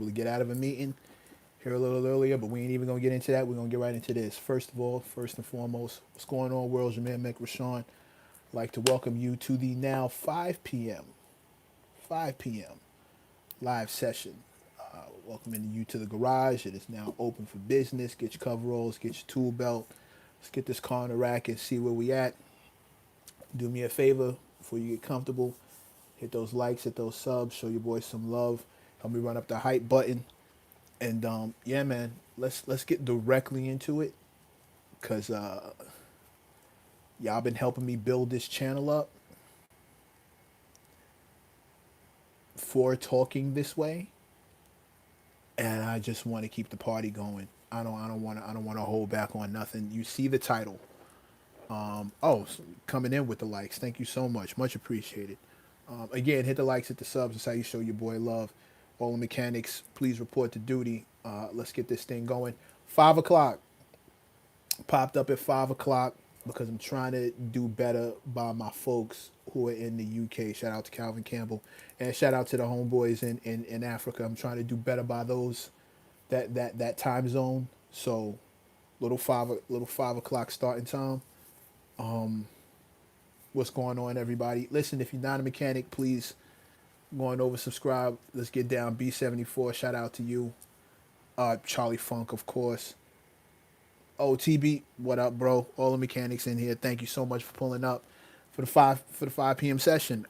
able to get out of a meeting here a little earlier, but we ain't even gonna get into that. We're gonna get right into this. First of all, first and foremost, what's going on, world? Your man, Mick Rashawn. I'd like to welcome you to the now 5 p.m. live session. Welcoming you to the garage. It is now open for business. Get your coveralls, get your tool belt. Let's get this car on the rack and see where we at. Do me a favor before you get comfortable. Hit those likes, hit those subs, show your boys some love. Help me run up the hype button. And yeah, man, let's get directly into it, cause y'all been helping me build this channel up for talking this way, and I just want to keep the party going. I don't want to hold back on nothing. You see the title. Coming in with the likes. Thank you so much appreciated. Again, hit the likes, hit the subs. That's how you show your boy love. All the mechanics, please report to duty. Let's get this thing going. 5 o'clock. Popped up at 5 o'clock because I'm trying to do better by my folks who are in the UK. Shout out to Calvin Campbell. And shout out to the homeboys in Africa. I'm trying to do better by those that time zone. So little 5 o'clock starting time. What's going on, everybody? Listen, if you're not a mechanic, please go on over, subscribe. Let's get down. B74, shout out to you. Charlie Funk, of course. OTB, what up, bro? All the mechanics in here. Thank you so much for pulling up for the 5 p.m. session.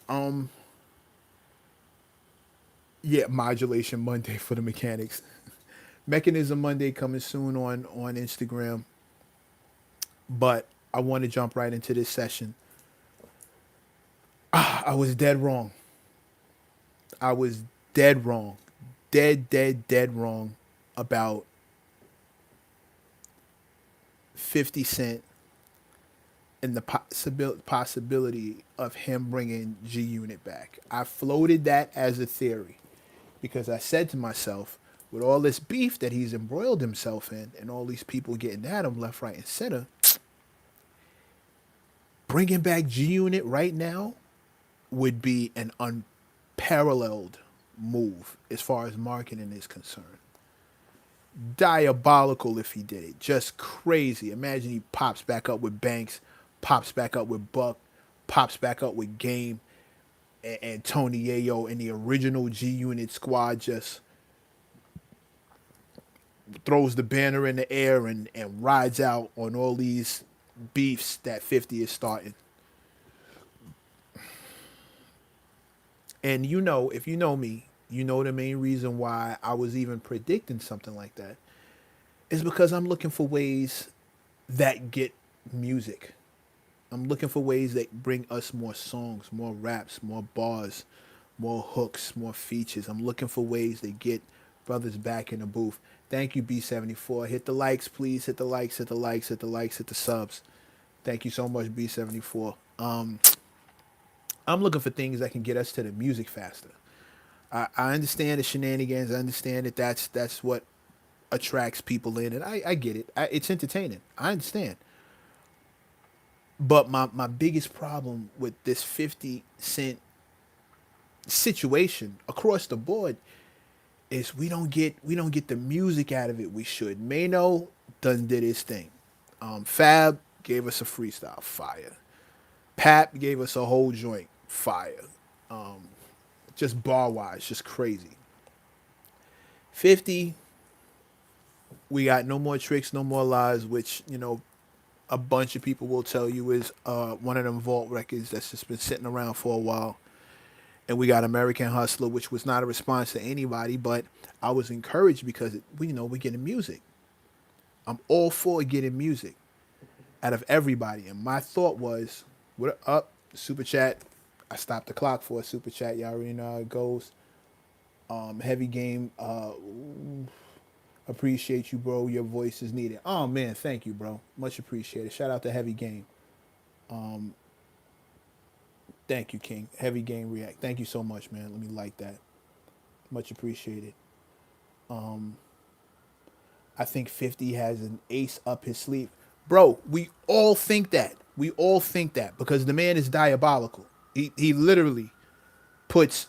Yeah, modulation Monday for the mechanics. Mechanism Monday coming soon on Instagram. But I want to jump right into this session. I was dead wrong. I was dead wrong. Dead wrong about 50 Cent and the possibility of him bringing G Unit back. I floated that as a theory because I said to myself, with all this beef that he's embroiled himself in and all these people getting at him left, right, and center, bringing back G Unit right now would be an unparalleled move as far as marketing is concerned. Diabolical if he did it. Just crazy. Imagine he pops back up with Banks, pops back up with Buck, pops back up with Game, and Tony Yayo and the original G Unit squad just throws the banner in the air and rides out on all these beefs that 50 is starting. And you know, if you know me, you know the main reason why I was even predicting something like that is because I'm looking for ways that get music. I'm looking for ways that bring us more songs, more raps, more bars, more hooks, more features. I'm looking for ways that get brothers back in the booth. Thank you, B74. Hit the likes, please. Hit the likes, hit the likes, hit the likes, hit the subs. Thank you so much, B74. I'm looking for things that can get us to the music faster. I understand the shenanigans. I understand that that's what attracts people in, and I get it. It's entertaining. I understand. But my biggest problem with this 50 Cent situation across the board is we don't get the music out of it we should. Mano done did his thing. Fab gave us a freestyle, fire. Pap gave us a whole joint, fire. Just bar wise, just crazy. 50, we got No More Tricks, No More Lies, which, you know, a bunch of people will tell you is one of them vault records that's just been sitting around for a while. And we got American Hustler, which was not a response to anybody, but I was encouraged because we're getting music. I'm all for getting music out of everybody. And my thought was, what up, super chat? I stopped the clock for a super chat. Y'all already know how it goes. Heavy Game, appreciate you, bro. Your voice is needed. Oh man, thank you, bro. Much appreciated. Shout out to Heavy Game. Thank you, King. Heavy Game React. Thank you so much, man. Let me like that. Much appreciated. I think 50 has an ace up his sleeve. Bro, we all think that. We all think that because the man is diabolical. He literally puts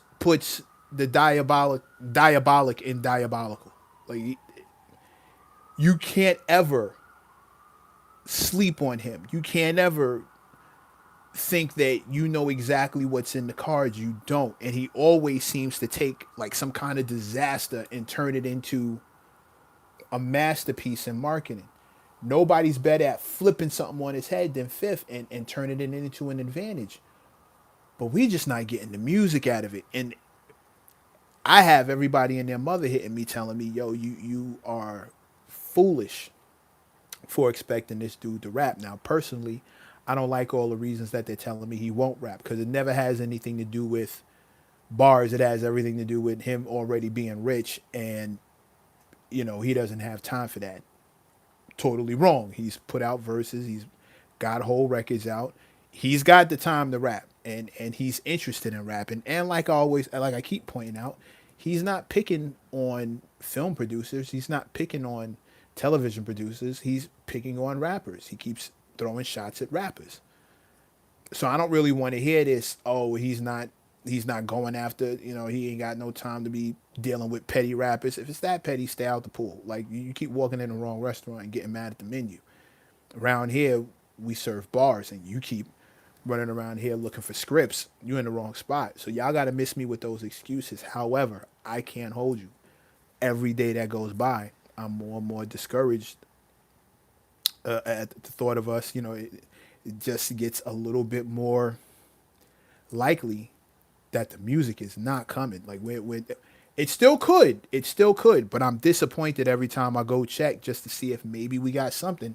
the diabolic and diabolical. Like you can't ever sleep on him. You can't ever think that you know exactly what's in the cards. You don't. And he always seems to take like some kind of disaster and turn it into a masterpiece in marketing. Nobody's better at flipping something on his head than Fifth and turning it into an advantage. But we just not getting the music out of it. And I have everybody and their mother hitting me telling me, yo, you are foolish for expecting this dude to rap. Now, personally, I don't like all the reasons that they're telling me he won't rap because it never has anything to do with bars. It has everything to do with him already being rich and, he doesn't have time for that. Totally wrong. He's put out verses. He's got whole records out. He's got the time to rap and he's interested in rapping. And like I keep pointing out, he's not picking on film producers. He's not picking on television producers. He's picking on rappers. He keeps throwing shots at rappers. So I don't really want to hear this. Oh, he's not going after. He ain't got no time to be dealing with petty rappers. If it's that petty, stay out the pool. Like you keep walking in the wrong restaurant and getting mad at the menu. Around here, we serve bars, and you keep running around here looking for scripts. You're in the wrong spot. So y'all gotta miss me with those excuses. However, I can't hold you. Every day that goes by, I'm more and more discouraged at the thought of us. It just gets a little bit more likely that the music is not coming. Like it still could, but I'm disappointed every time I go check just to see if maybe we got something,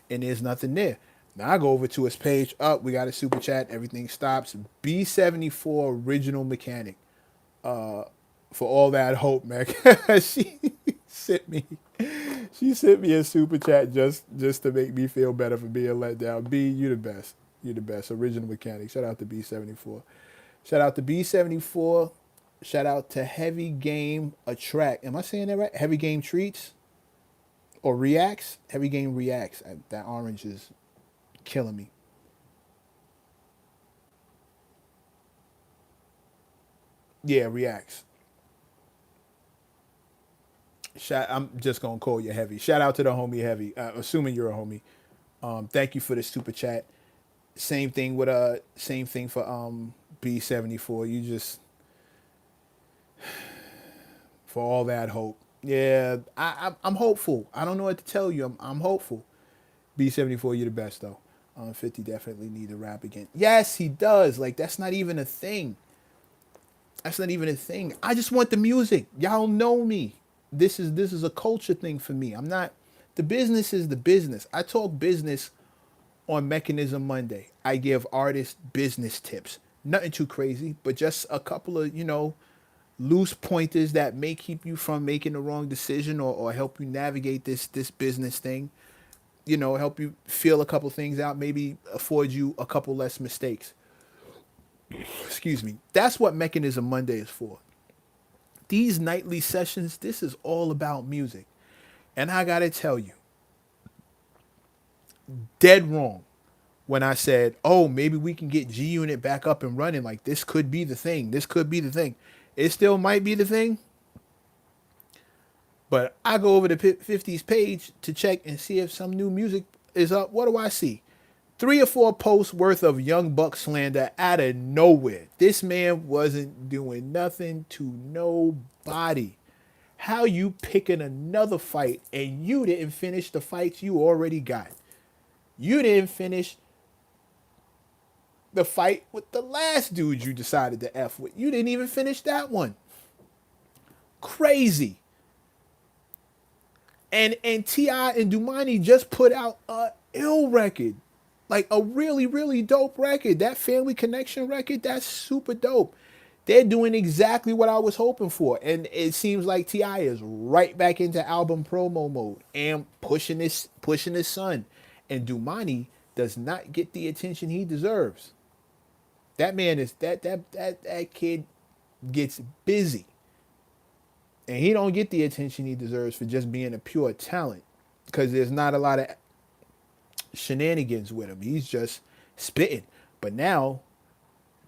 and there's nothing there. Now I go over to his page. Up, we got a super chat. Everything stops. B74 original mechanic. For all that hope, man. she sent me. She sent me a super chat just to make me feel better for being let down. B, you the best. You the best. Original mechanic. Shout out to B74. Shout out to B74. Shout out to Heavy Game Attract. Am I saying that right? Heavy Game Treats or Reacts? Heavy Game Reacts. That orange is killing me. Yeah, Reacts. I'm just gonna call you Heavy. Shout out to the homie Heavy. Assuming you're a homie. Thank you for the super chat. Same thing for B74. You just for all that hope. Yeah, I'm hopeful. I don't know what to tell you. I'm hopeful. B74, you're the best though. 50 definitely need to rap again. Yes, he does. Like that's not even a thing. That's not even a thing. I just want the music. Y'all know me. This is a culture thing for me. I'm not. The business is the business. I talk business on Mechanism Monday. I give artists business tips. Nothing too crazy, but just a couple of loose pointers that may keep you from making the wrong decision or help you navigate this business thing. Help you feel a couple things out. Maybe afford you a couple less mistakes. Excuse me. That's what Mechanism Monday is for. These nightly sessions, this is all about music. And I gotta tell you, dead wrong when I said, oh, maybe we can get G Unit back up and running. Like, this could be the thing. This could be the thing. It still might be the thing. But I go over to 50's page to check and see if some new music is up. What do I see? 3 or 4 posts worth of Young Buck slander out of nowhere. This man wasn't doing nothing to nobody. How you picking another fight and you didn't finish the fights you already got? You didn't finish the fight with the last dude you decided to F with. You didn't even finish that one. Crazy. And T.I. and Dumani just put out a ill record. Like a really, really dope record. That Family Connection record, that's super dope. They're doing exactly what I was hoping for. And it seems like T.I. is right back into album promo mode and pushing his son. And Dumani does not get the attention he deserves. That man is that kid gets busy. And he don't get the attention he deserves for just being a pure talent. Because there's not a lot of shenanigans with him. He's just spitting. But now,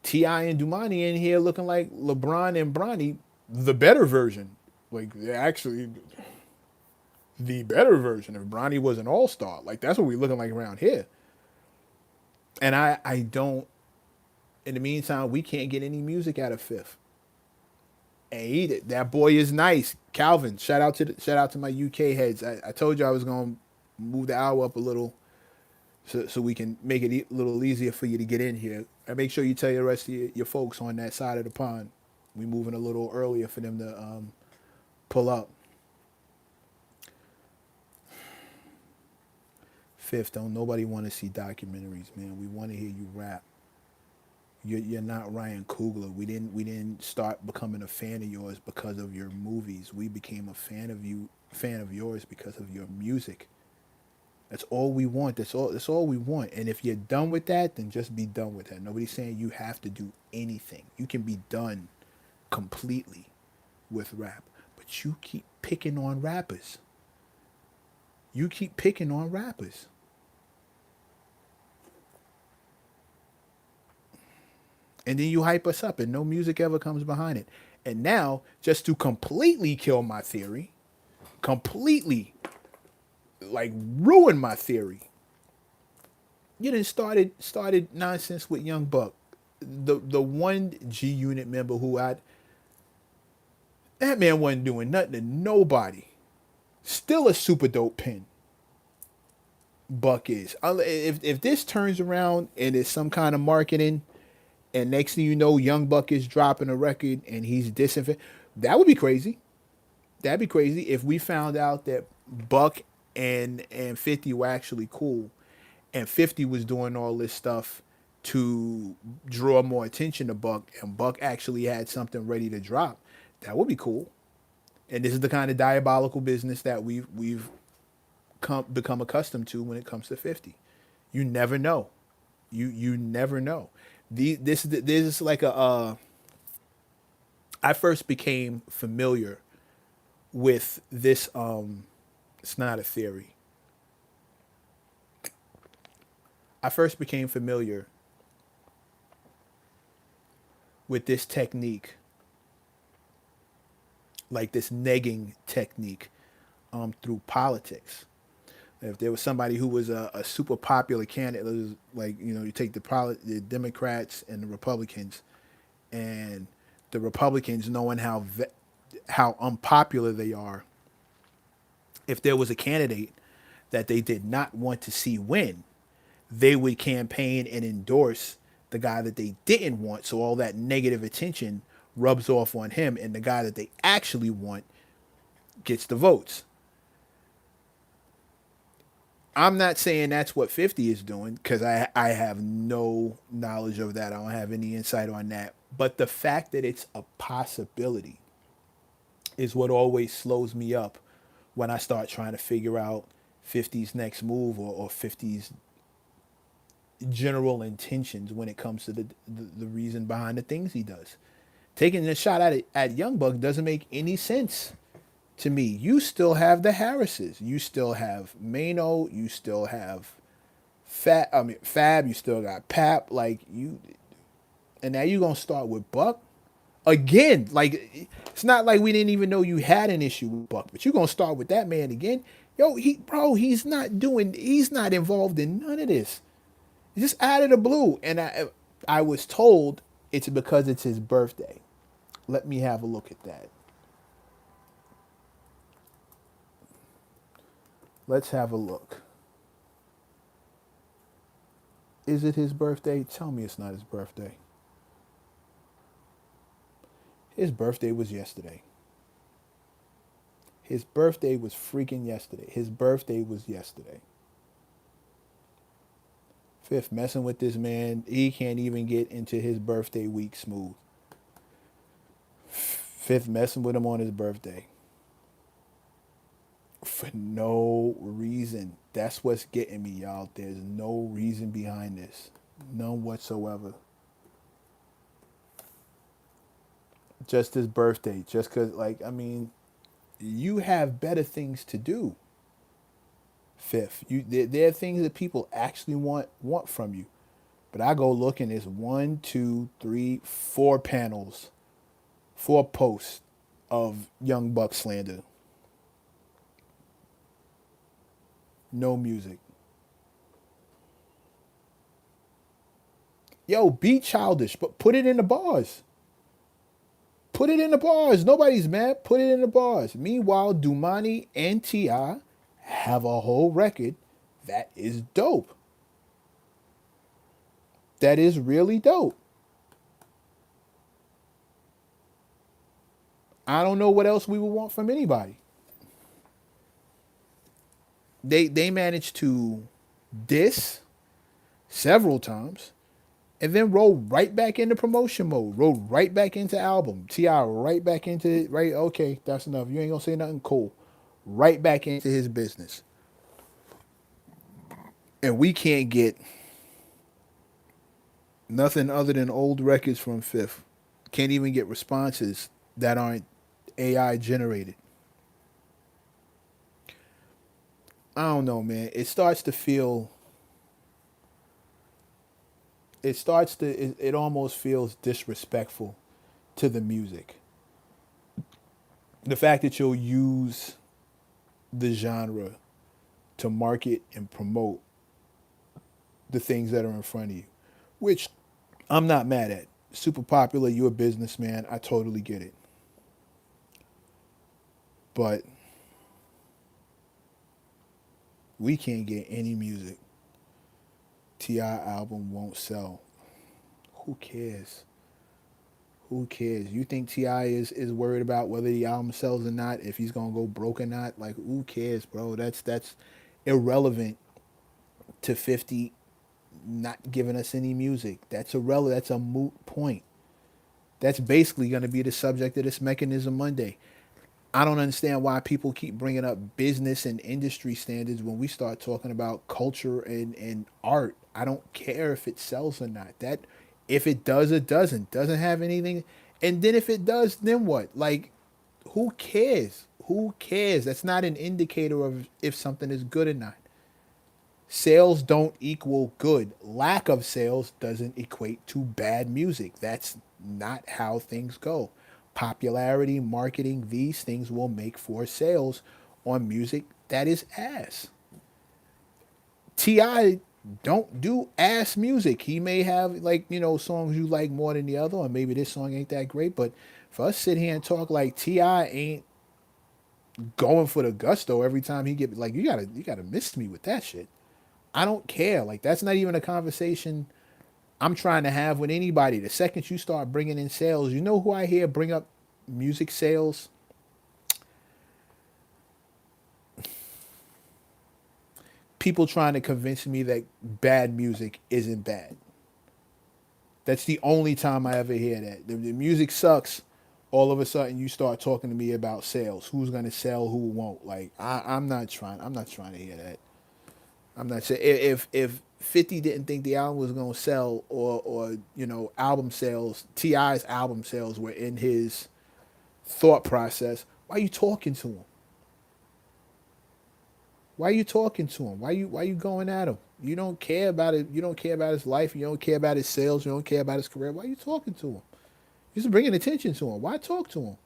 T.I. and Dumani in here looking like LeBron and Bronny the better version. Like actually the better version. If Bronny was an all star, like that's what we're looking like around here. And I don't. In the meantime, we can't get any music out of Fifth. And that boy is nice, Calvin. Shout out to my UK heads. I told you I was gonna move the hour up a little, so we can make it a little easier for you to get in here. And make sure you tell the rest of your folks on that side of the pond. We moving a little earlier for them to pull up. Fifth, don't nobody want to see documentaries, man. We want to hear you rap. You're not Ryan Coogler. We didn't start becoming a fan of yours because of your movies. We became a fan of yours because of your music. That's all we want. That's all we want. And if you're done with that, then just be done with that. Nobody's saying you have to do anything. You can be done completely with rap. But you keep picking on rappers. You keep picking on rappers. And then you hype us up and no music ever comes behind it. And now, just to completely kill my theory, completely like ruin my theory, you done started nonsense with Young Buck. The one G Unit member who that man wasn't doing nothing to nobody. Still a super dope pin. Buck is. If this turns around and it's some kind of marketing, and next thing you know, Young Buck is dropping a record and he's dissing, that would be crazy. That'd be crazy if we found out that Buck and 50 were actually cool, and 50 was doing all this stuff to draw more attention to Buck, and Buck actually had something ready to drop. That would be cool. And this is the kind of diabolical business that we've become accustomed to when it comes to 50. You never know. You never know. This is like a. I first became familiar with this. It's not a theory. I first became familiar with this technique, like this negging technique, through politics. If there was somebody who was a super popular candidate, it was like, you take the Democrats and the Republicans, and the Republicans knowing how unpopular they are. If there was a candidate that they did not want to see win, they would campaign and endorse the guy that they didn't want. So all that negative attention rubs off on him, and the guy that they actually want gets the votes. I'm not saying that's what 50 is doing, because I have no knowledge of that. I don't have any insight on that. But the fact that it's a possibility is what always slows me up when I start trying to figure out 50's next move, or 50's general intentions when it comes to the reason behind the things he does. Taking a shot at Young Buck doesn't make any sense to me. You still have the Harrises. You still have Mano. You still have Fab. You still got Pap. And now you're gonna start with Buck again. Like, it's not like we didn't even know you had an issue with Buck, but you're gonna start with that man again. Yo, he's not involved in none of this. Just out of the blue. And I was told it's because it's his birthday. Let me have a look at that. Let's have a look. Is it his birthday? Tell me it's not his birthday. His birthday was yesterday. His birthday was freaking yesterday. His birthday was yesterday. Fifth, messing with this man. He can't even get into his birthday week smooth. Fifth, messing with him on his birthday. For no reason. That's what's getting me, y'all. There's no reason behind this. None whatsoever. Just his birthday. Just because, you have better things to do. Fifth, there are things that people actually want from you. But I go look and there's 1, 2, 3, 4 panels, 4 posts of Young Buck slander. No music. Yo, be childish, but put it in the bars. Put it in the bars. Nobody's mad. Put it in the bars. Meanwhile, Dumani and T.I. have a whole record that is dope. That is really dope. I don't know what else we would want from anybody. They managed to diss several times and then roll right back into promotion mode, roll right back into album. T.I. right back into it, right, okay, that's enough. You ain't gonna say nothing cool. Right back into his business. And we can't get nothing other than old records from Fifth. Can't even get responses that aren't AI generated. I don't know, man. It starts to feel it almost feels disrespectful to the music. The fact that you'll use the genre to market and promote the things that are in front of you, which I'm not mad at. Super popular, you're a businessman. I totally get it. But we can't get any music. T.I. album won't sell. Who cares? Who cares? You think T.I. is worried about whether the album sells or not, if he's gonna go broke or not? Like, who cares, bro? That's irrelevant to 50 not giving us any music. That's irrelevant. That's a moot point. That's basically going to be the subject of this Mechanism Monday. I don't understand why people keep bringing up business and industry standards when we start talking about culture and art. I don't care if it sells or not. That if it does, it doesn't. Doesn't have anything. And then if it does, then what? Like, who cares? Who cares? That's not an indicator of if something is good or not. Sales don't equal good. Lack of sales doesn't equate to bad music. That's not how things go. Popularity, marketing, these things will make for sales on music that is ass. T.I. don't do ass music. He may have, like, songs you like more than the other, or maybe this song ain't that great, but for us to sit here and talk like T.I. ain't going for the gusto every time he get, like, you gotta miss me with that shit. I don't care. Like, that's not even a conversation I'm trying to have with anybody. The second you start bringing in sales, you know who I hear bring up music sales? People trying to convince me that bad music isn't bad. That's the only time I ever hear that. The music sucks. All of a sudden, you start talking to me about sales. Who's gonna sell? Who won't? Like, I'm not trying. I'm not trying to hear that. I'm not saying if 50 didn't think the album was gonna sell, or album sales, T.I.'s album sales were in his thought process. Why are you talking to him? Why are you talking to him? Why you going at him? You don't care about it. You don't care about his life. You don't care about his sales. You don't care about his career. Why are you talking to him? You're just bringing attention to him. Why talk to him?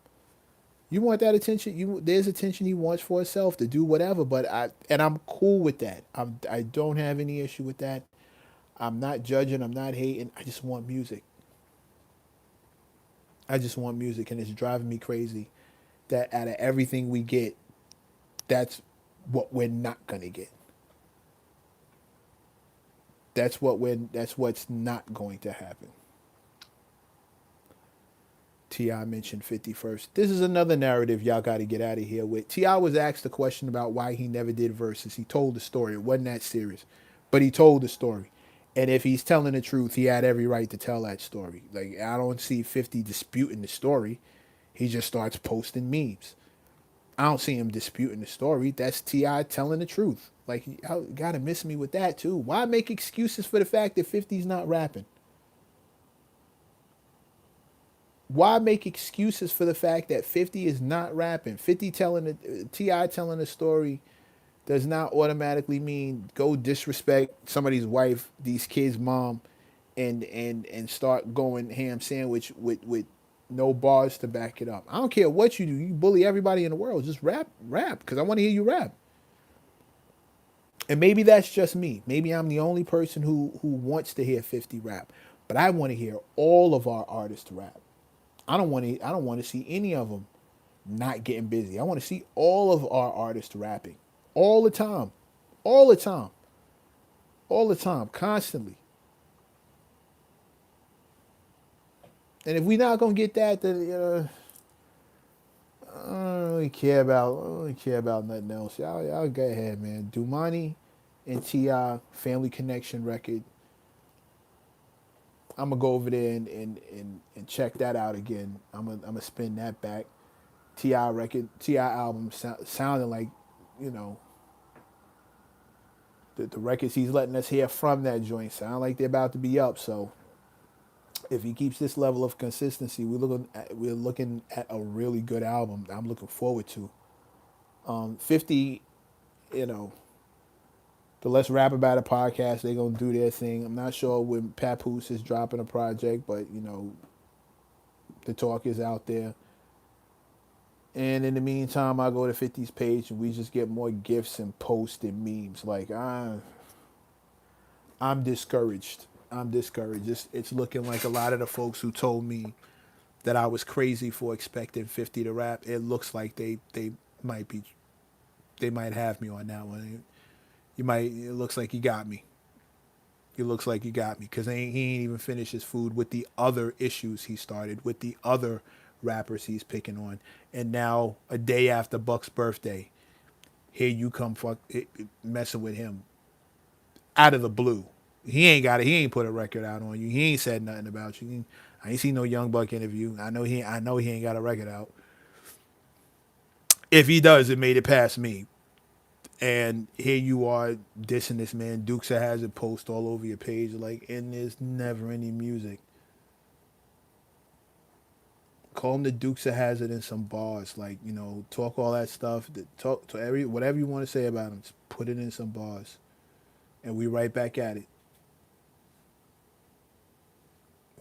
You want that attention. There's attention he wants for himself to do whatever. But I'm cool with that. I don't have any issue with that. I'm not judging. I'm not hating. I just want music. I just want music, and it's driving me crazy that out of everything we get, that's what we're not gonna get. That's what's not going to happen. T.I. mentioned 50 first. This is another narrative y'all got to get out of here with. T.I. was asked a question about why he never did verses. He told the story. It wasn't that serious, but he told the story. And if he's telling the truth, he had every right to tell that story. Like, I don't see 50 disputing the story. He just starts posting memes. I don't see him disputing the story. That's T.I. telling the truth. Like, you gotta miss me with that too. Why make excuses for the fact that 50's not rapping? Why make excuses for the fact that 50 is not rapping? 50 telling the T.I. telling a story does not automatically mean go disrespect somebody's wife, these kids' mom, and start going ham sandwich with No bars to back it up. I don't care what you do. You bully everybody in the world. Just rap, because I want to hear you rap. And maybe that's just me. Maybe I'm the only person who wants to hear 50 rap. But I want to hear all of our artists rap. I don't want to see any of them not getting busy. I want to see all of our artists rapping all the time. All the time. All the time, constantly. And if we're not gonna get that, then I don't really care about. I don't really care about nothing else. Y'all go ahead, man. Dumani and Ti Family Connection record. I'm gonna go over there and check that out again. I'm gonna spin that back. Ti record, Ti album sounding like, you know, the records he's letting us hear from that joint sound like they're about to be up. So if he keeps this level of consistency, we're looking at a really good album. I'm looking forward to. 50, you know, the Let's Rap About It podcast, they're gonna do their thing. I'm not sure when Papoose is dropping a project, but you know, the talk is out there. And in the meantime, I go to 50's page and we just get more gifts and posts and memes. Like I'm discouraged. I'm discouraged. It's looking like a lot of the folks who told me that I was crazy for expecting 50 to rap. It looks like they might be, they might have me on that one. You might. It looks like you got me. It looks like you got me because he ain't even finished his food with the other issues he started with the other rappers he's picking on. And now a day after Buck's birthday, here you come messing with him out of the blue. He ain't got it. He ain't put a record out on you. He ain't said nothing about you. I ain't seen no Young Buck interview. I know he ain't got a record out. If he does, it made it past me. And here you are dissing this man. Dukes has it post all over your page, like, and there's never any music. Call him the Dukes of Hazard in some bars, like, you know, talk all that stuff. Talk to whatever you want to say about him. Just put it in some bars, and we right back at it.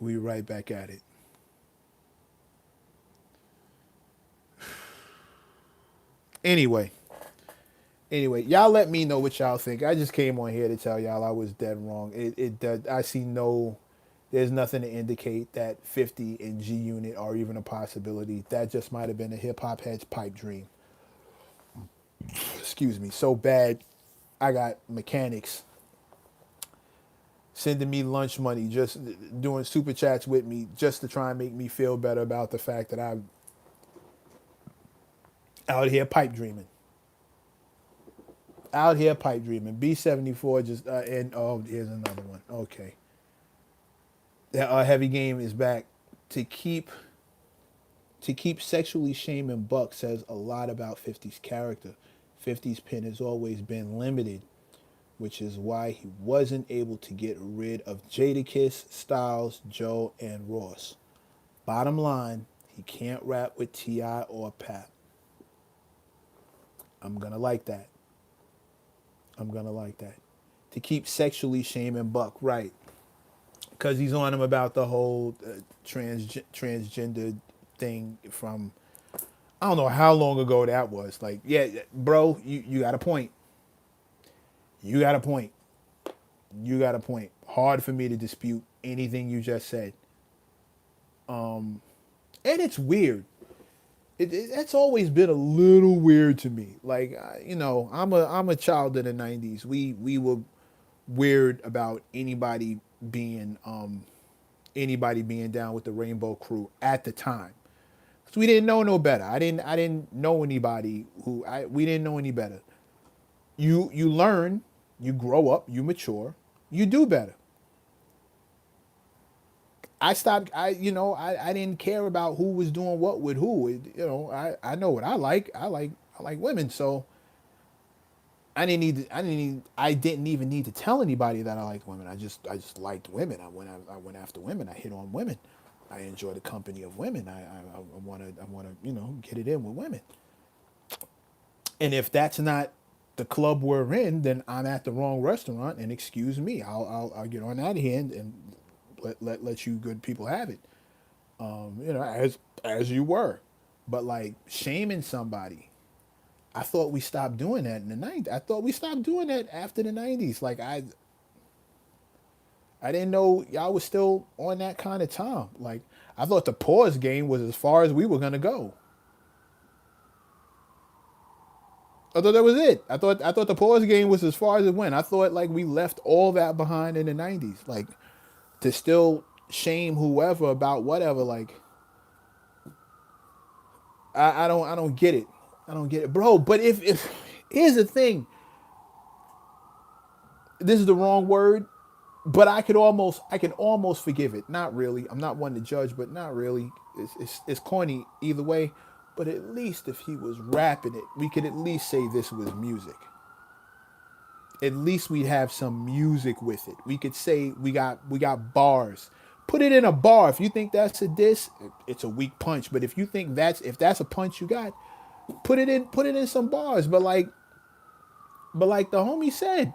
We right back at it. Anyway, y'all let me know what y'all think. I just came on here to tell y'all I was dead wrong. I see there's nothing to indicate that 50 and G Unit are even a possibility. That just might have been a hip hop head's pipe dream. Excuse me. So bad, I got mechanics sending me lunch money, just doing super chats with me, just to try and make me feel better about the fact that I'm out here pipe dreaming. Out here pipe dreaming. B74 just and oh, here's another one. Okay. Heavy Game is back. To keep sexually shaming Buck says a lot about 50's character. 50's pen has always been limited, which is why he wasn't able to get rid of Jadakiss, Styles, Joe, and Ross. Bottom line, he can't rap with T.I. or Pap. I'm gonna like that. I'm gonna like that. To keep sexually shaming Buck, right? Because he's on him about the whole transgender thing from, I don't know how long ago that was. Like, yeah, bro, you got a point. You got a point. You got a point. Hard for me to dispute anything you just said. And it's weird. That's always been a little weird to me. Like, you know, I'm a child of the '90s. We were weird about anybody being down with the Rainbow Crew at the time. So we didn't know no better. I didn't know anybody we didn't know any better. You learn, you grow up, you mature, you do better. I stopped. I didn't care about who was doing what with who. I know what I like. I like women. So I didn't even need to tell anybody that I liked women. I just liked women. I went after women. I hit on women. I enjoy the company of women. I wanna get it in with women. And if that's not the club we're in, then I'm at the wrong restaurant. And excuse me, I'll get on out of here and let you good people have it. as you were. But like shaming somebody, I thought we stopped doing that in the 90s. I thought we stopped doing that after the 90s. Like I didn't know y'all was still on that kind of time. Like I thought the pause game was as far as we were gonna go. I thought that was it. I thought the pause game was as far as it went. I thought like we left all that behind in the 90s. Like to still shame whoever about whatever. Like I don't get it. I don't get it, bro. But if here's the thing, this is the wrong word, but I can almost forgive it. Not really. I'm not one to judge, but not really. It's corny either way. But at least if he was rapping it, we could at least say this was music. At least we'd have some music with it. We could say we got bars. Put it in a bar. If you think that's a diss, it's a weak punch. But if that's a punch you got, put it in some bars. But like the homie said,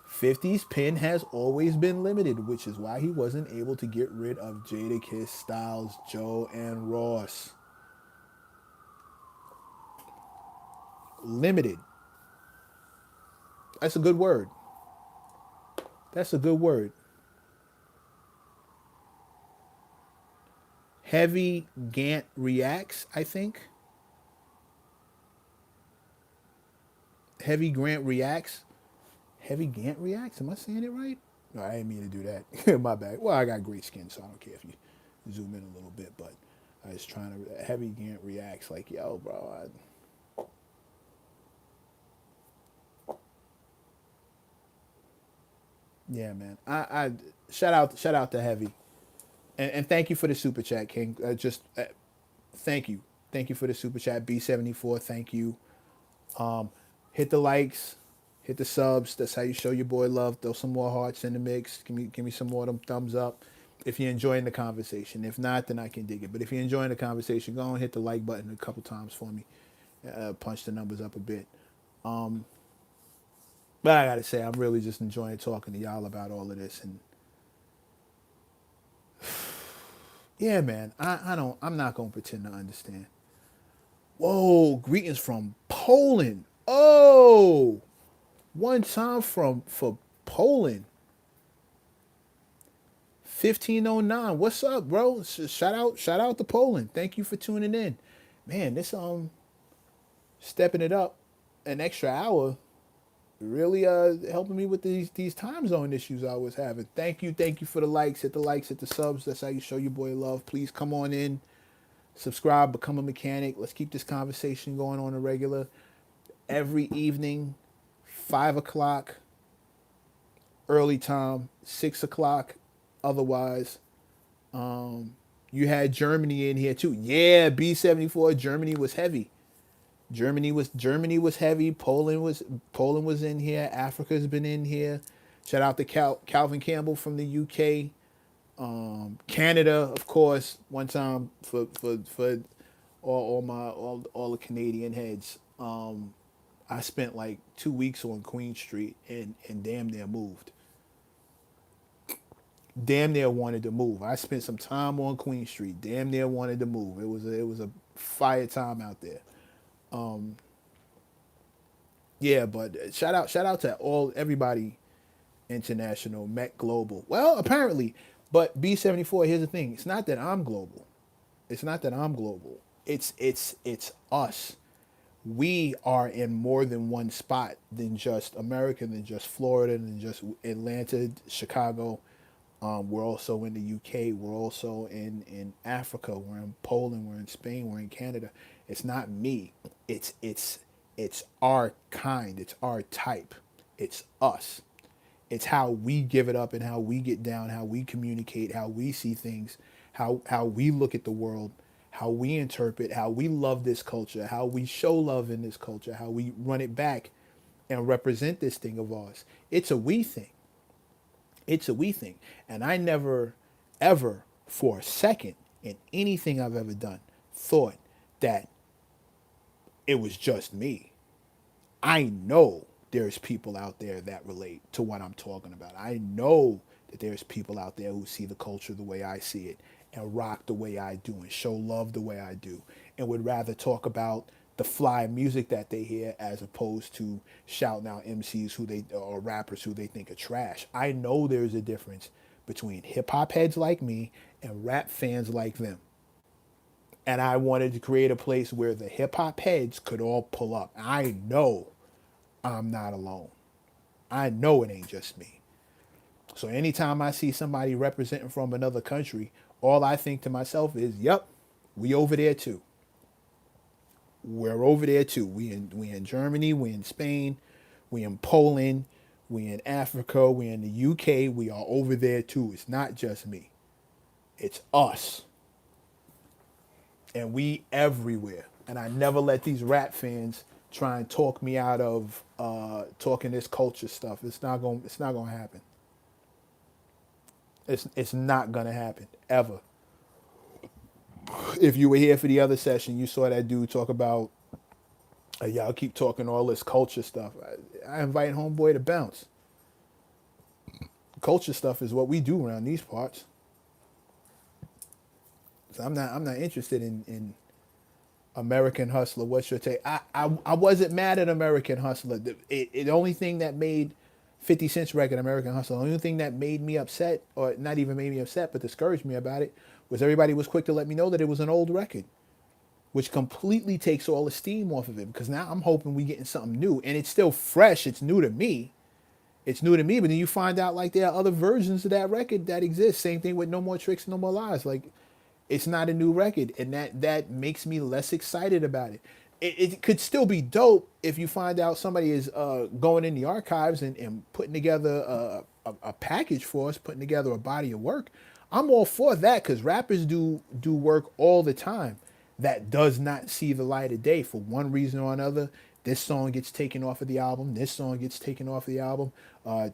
50's pen has always been limited, which is why he wasn't able to get rid of Jadakiss, Styles, Joe, and Ross. Limited. That's a good word. That's a good word. Heavy Gant reacts, I think. Heavy Grant reacts. Heavy Gant reacts. Am I saying it right? No, I didn't mean to do that. My bad. Well, I got great skin, so I don't care if you zoom in a little bit. But I was trying to. Heavy Gant reacts like, yo, bro. Yeah, man. I shout out to Heavy, and thank you for the super chat, King. Just thank you, thank you for the super chat. B74, thank you. Hit the likes, hit the subs. That's how you show your boy love. Throw some more hearts in the mix. Give me some more of them thumbs up. If you're enjoying the conversation, if not, then I can dig it. But if you're enjoying the conversation, go and hit the like button a couple times for me. Punch the numbers up a bit. But I gotta say, I'm really just enjoying talking to y'all about all of this. And yeah, man, I'm not gonna pretend to understand. Whoa, greetings from Poland. Oh, one time from for Poland. 1509. What's up, bro? Shout out to Poland. Thank you for tuning in. Man, this stepping it up an extra hour really helping me with these time zone issues I was having. Thank you for the likes, hit the likes, hit the subs. That's how you show your boy love. Please come on in, subscribe, become a mechanic. Let's keep this conversation going on a regular. Every evening, 5 o'clock, early time, 6 o'clock. Otherwise, you had Germany in here too. Yeah, B74. Germany was heavy. Germany was heavy. Poland was in here. Africa's been in here. Shout out to Calvin Campbell from the UK. Canada, of course. One time for all the Canadian heads. I spent like 2 weeks on Queen Street and damn near moved. Damn near wanted to move. I spent some time on Queen Street. Damn near wanted to move. It was a fire time out there. Yeah, but shout out to everybody international, Met Global. Well, apparently, but B74. Here's the thing: it's not that I'm global. It's not that I'm global. It's us. We are in more than one spot than just America, than just Florida, than just Atlanta, Chicago. We're also in the UK. We're also in Africa. We're in Poland. We're in Spain. We're in Canada. It's not me. It's our kind. It's our type. It's us. It's how we give it up and how we get down, how we communicate, how we see things, how we look at the world, how we interpret, how we love this culture, how we show love in this culture, how we run it back and represent this thing of ours. It's a we thing. It's a we thing. And I never, ever, for a second, in anything I've ever done, thought that it was just me. I know there's people out there that relate to what I'm talking about. I know that there's people out there who see the culture the way I see it and rock the way I do and show love the way I do and would rather talk about the fly music that they hear as opposed to shouting out MCs who they or rappers who they think are trash. I know there's a difference between hip hop heads like me and rap fans like them. And I wanted to create a place where the hip hop heads could all pull up. I know I'm not alone. I know it ain't just me. So anytime I see somebody representing from another country, all I think to myself is, "Yep, we over there too. We're over there too. We in Germany, we in Spain, we in Poland, we in Africa, we in the UK. We are over there too. It's not just me. It's us, and we everywhere." And I never let these rap fans try and talk me out of talking this culture stuff. It's not going. It's not going to happen. It's not going to happen ever. If you were here for the other session, you saw that dude talk about y'all keep talking all this culture stuff. I invite homeboy to bounce. Culture stuff is what we do around these parts. So I'm not interested in American Hustler. What's your take? I wasn't mad at American Hustler. The only thing that made 50 Cent's record American Hustler, the only thing that made me upset, or not even made me upset, but discouraged me about it, was everybody was quick to let me know that it was an old record, which completely takes all the steam off of it. Because now I'm hoping we getting something new, and it's still fresh. It's new to me. It's new to me, but then you find out like there are other versions of that record that exist. Same thing with No More Tricks, No More Lies. Like, it's not a new record, and that makes me less excited about it. It could still be dope if you find out somebody is going in the archives and putting together a package for us, putting together a body of work. I'm all for that because rappers do work all the time that does not see the light of day for one reason or another. This song gets taken off of the album. This song gets taken off of the album.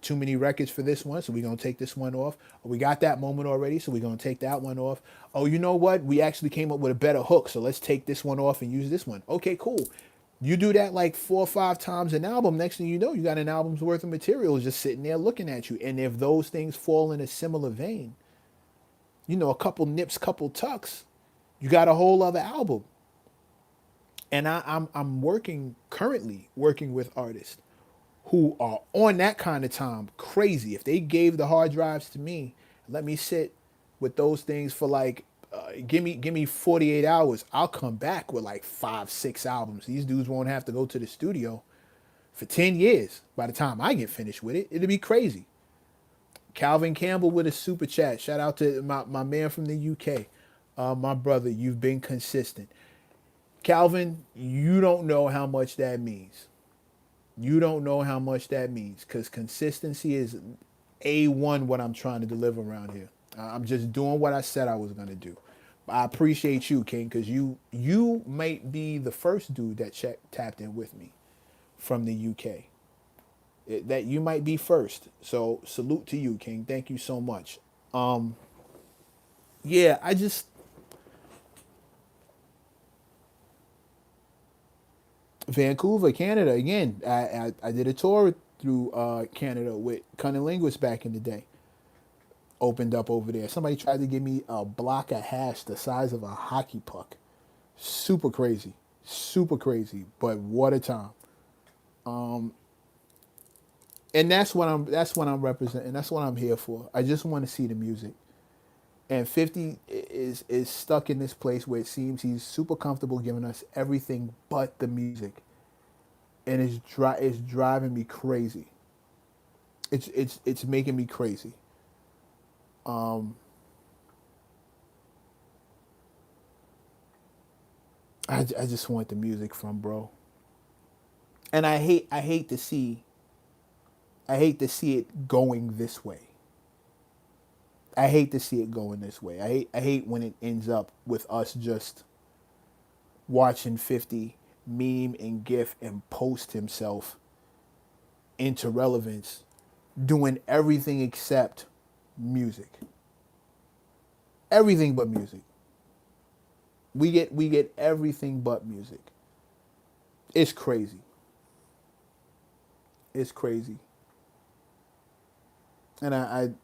Too many records for this one, so we're going to take this one off. We got that moment already, so we're going to take that one off. Oh, you know what? We actually came up with a better hook, so let's take this one off and use this one. Okay, cool. You do that like 4 or 5 times an album. Next thing you know, you got an album's worth of material just sitting there looking at you. And if those things fall in a similar vein, a couple nips, couple tucks, you got a whole other album. And I'm currently working with artists who are on that kind of time crazy. If they gave the hard drives to me, let me sit with those things for like, give me 48 hours. I'll come back with like 5, 6 albums. These dudes won't have to go to the studio for 10 years. By the time I get finished with it, it'll be crazy. Calvin Campbell with a super chat. Shout out to my man from the UK. My brother, you've been consistent. Calvin, you don't know how much that means. You don't know how much that means because consistency is A1 what I'm trying to deliver around here. I'm just doing what I said I was going to do. I appreciate you, King, because you might be the first dude that tapped in with me from the UK. That you might be first. So salute to you, King. Thank you so much. Yeah, Vancouver, Canada. Again, I did a tour through Canada with Cunning Linguist back in the day. Opened up over there. Somebody tried to give me a block of hash the size of a hockey puck. Super crazy. Super crazy. But what a time. And that's what I'm representing. That's what I'm here for. I just want to see the music. And 50 is stuck in this place where it seems he's super comfortable giving us everything but the music. And it's driving me crazy. It's making me crazy. I just want the music from bro. And I hate to see it going this way. I hate to see it going this way. I hate when it ends up with us just watching 50 meme and gif and post himself into relevance, doing everything except music. Everything but music. We get everything but music. It's crazy. It's crazy. And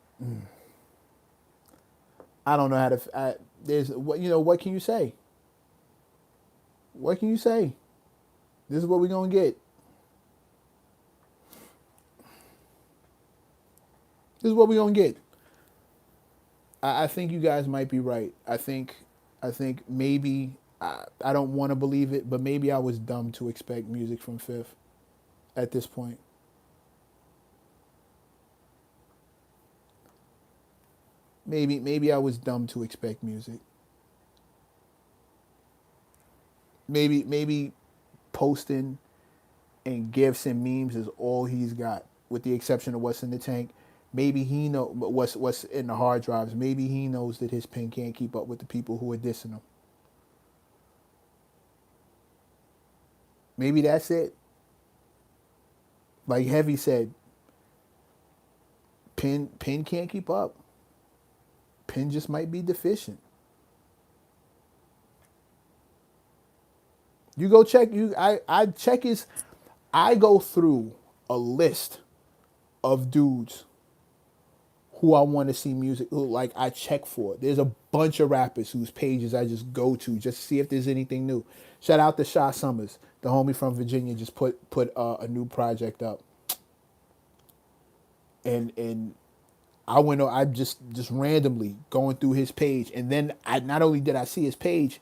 I don't know how to. There's what you know. What can you say? What can you say? This is what we're gonna get. This is what we're gonna get. I think you guys might be right. I think maybe I don't want to believe it, but maybe I was dumb to expect music from Fifth at this point. Maybe I was dumb to expect music. Maybe posting and gifs and memes is all he's got, with the exception of what's in the tank. Maybe he know what's in the hard drives. Maybe he knows that his pen can't keep up with the people who are dissing him. Maybe that's it. Like Heavy said, pen can't keep up. Pen just might be deficient. You go check you I check his I go through a list of dudes who I want to see music, who like I check for. There's a bunch of rappers whose pages I just go to just to see if there's anything new. Shout out to Sha Summers, the homie from Virginia, just put a new project up, and I went I just randomly going through his page, and then I not only did I see his page,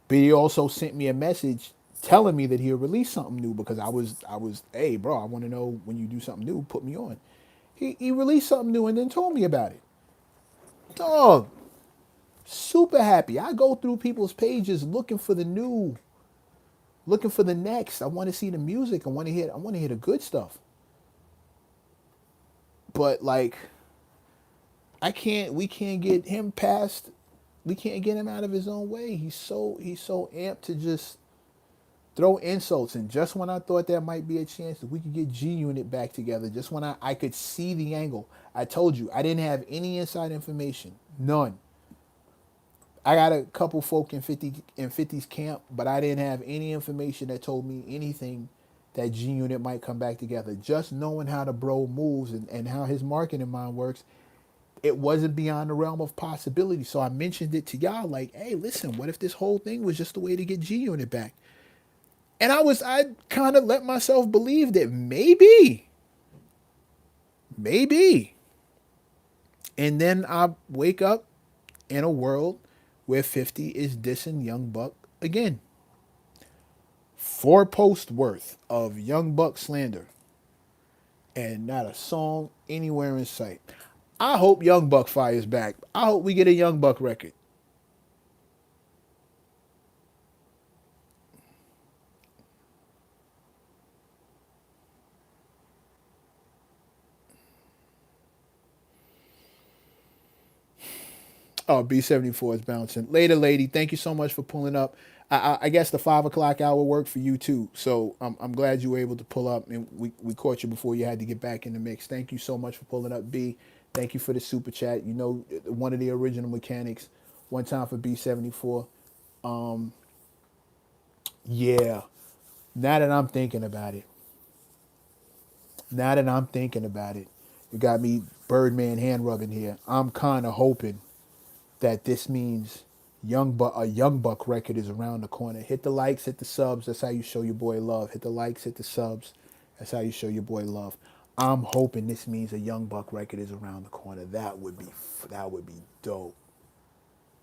but he also sent me a message telling me that he'll release something new, because I was hey bro, I want to know when you do something new, put me on. He released something new and then told me about it. Dog, super happy. I go through people's pages looking for the new, looking for the next. I want to see the music. I want to hear the good stuff. But like I can't we can't get him past we can't get him out of his own way. He's so amped to just throw insults. And just when I thought there might be a chance that we could get G Unit back together, just when I could see the angle, I told you I didn't have any inside information. None. I got a couple folk in 50's camp, but I didn't have any information that told me anything that G Unit might come back together. Just knowing how the bro moves and how his marketing mind works, it wasn't beyond the realm of possibility. So I mentioned it to y'all like, hey, listen, what if this whole thing was just a way to get G Unit back? And I kind of let myself believe that maybe. And then I wake up in a world where 50 is dissing Young Buck again. 4 posts worth of Young Buck slander and not a song anywhere in sight. I hope Young Buck fires back. I hope we get a Young Buck record. Oh, B74 is bouncing. Later, lady. Thank you so much for pulling up. I guess the 5 o'clock hour worked for you too. So I'm glad you were able to pull up, and we caught you before you had to get back in the mix. Thank you so much for pulling up, B. Thank you for the super chat. You know, one of the original mechanics. One time for B74. Yeah. Now that I'm thinking about it, now that I'm thinking about it, you got me Birdman hand rubbing here. I'm kind of hoping that this means a Young Buck record is around the corner. Hit the likes, hit the subs. That's how you show your boy love. Hit the likes, hit the subs. That's how you show your boy love. I'm hoping this means a Young Buck record is around the corner. That would be dope.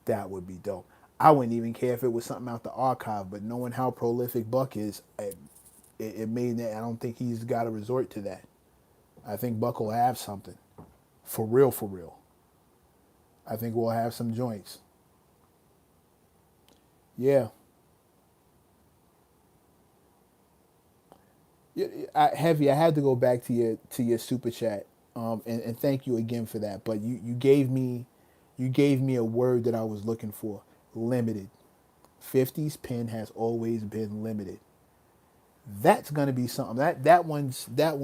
That would be dope. I wouldn't even care if it was something out the archive, but knowing how prolific Buck is, it made that I don't think he's got to resort to that. I think Buck will have something. For real, for real. I think we'll have some joints. Yeah. Yeah, Heavy, I had to go back to your super chat, and thank you again for that. But you gave me a word that I was looking for. Limited. 50's pen has always been limited. That's gonna be something. That one's going that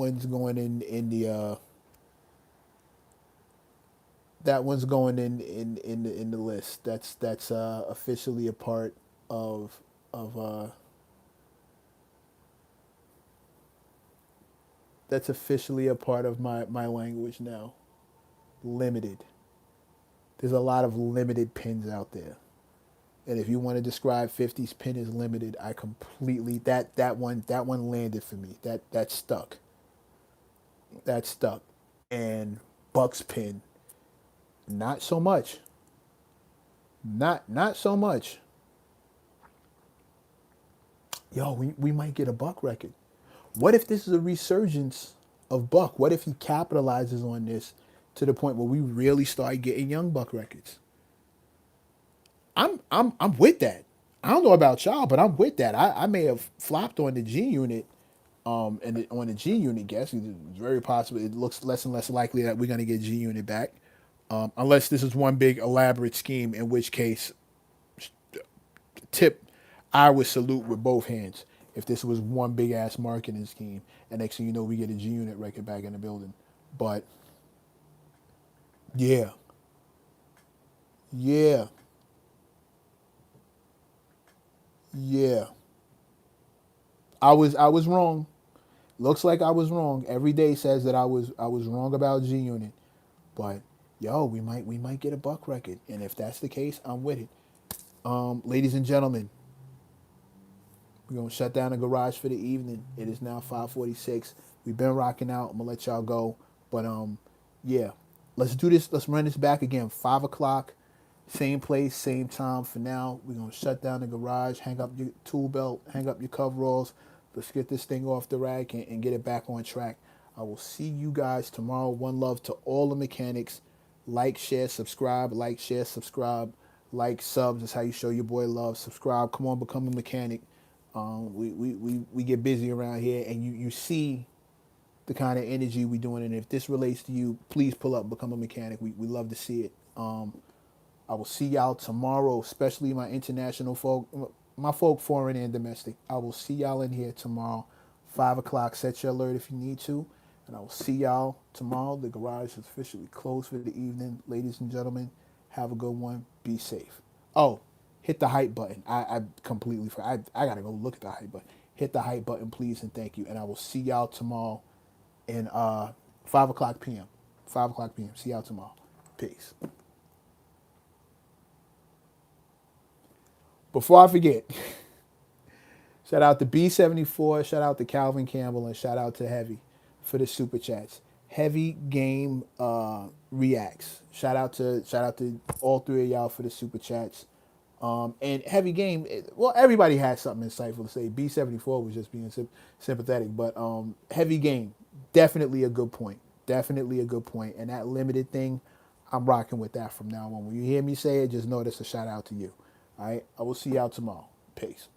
one's going in the list. That's officially a part of that's officially a part of my language now. limited. There's a lot of limited pins out there. And if you want to describe 50's pin as limited, I completely that one landed for me. That stuck. That stuck. And Buck's pin, not so much. Not so much. Yo, we might get a Buck record. What if this is a resurgence of Buck? What if he capitalizes on this to the point where we really start getting young Buck records? I'm with that. I don't know about y'all, but I'm with that. I may have flopped on the G Unit, on the G Unit guess. It's very possible. It looks less and less likely that we're gonna get G Unit back, unless this is one big elaborate scheme. In which case, tip, I would salute with both hands. If this was one big ass marketing scheme, and next thing you know, we get a G Unit record back in the building. But yeah, yeah, yeah. I was wrong. Looks like I was wrong. Every day says that I was wrong about G Unit. But yo, we might get a Buck record, and if that's the case, I'm with it. Ladies and gentlemen, we're gonna shut down the garage for the evening. It is now 5:46. We've been rocking out. I'm gonna let y'all go, but yeah, let's do this. Let's run this back again. 5 o'clock, same place, same time. For now, we're gonna shut down the garage. Hang up your tool belt. Hang up your coveralls. Let's get this thing off the rack and get it back on track. I will see you guys tomorrow. One love to all the mechanics. Like, share, subscribe. Like, share, subscribe. Like, subs is how you show your boy love. Subscribe. Come on, become a mechanic. We get busy around here, and you see the kind of energy we doing. And if this relates to you, please pull up, become a mechanic. We love to see it. I will see y'all tomorrow, especially my international folk, my folk, foreign and domestic. I will see y'all in here tomorrow, 5 o'clock. Set your alert if you need to. And I will see y'all tomorrow. The garage is officially closed for the evening. Ladies and gentlemen, have a good one. Be safe. Oh, hit the hype button. I completely forgot. I got to go look at the hype button. Hit the hype button, please, and thank you. And I will see y'all tomorrow in 5 o'clock p.m. 5 o'clock p.m. See y'all tomorrow. Peace. Before I forget, shout out to B74, shout out to Calvin Campbell, and shout out to Heavy for the super chats. Heavy Game reacts. Shout out to all three of y'all for the super chats. And Heavy Game, well, everybody has something insightful to say. B74 was just being sympathetic, but Heavy Game, definitely a good point. Definitely a good point. And that limited thing, I'm rocking with that from now on. When you hear me say it, just know that's a shout out to you. All right, I will see y'all tomorrow. Peace.